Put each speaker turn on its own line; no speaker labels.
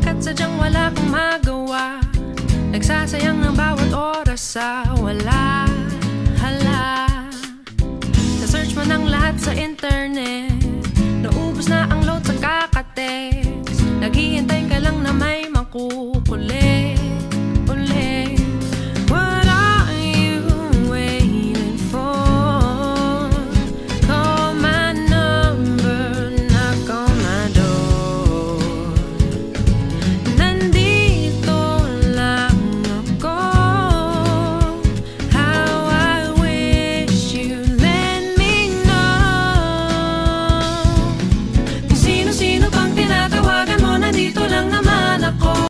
Pagkat sadyang wala kang magawa, nagsasayang ng bawat oras sa wala. Hala, na-search mo ng lahat sa internet, naubos na ang load sa kakatext, naghihintay ka lang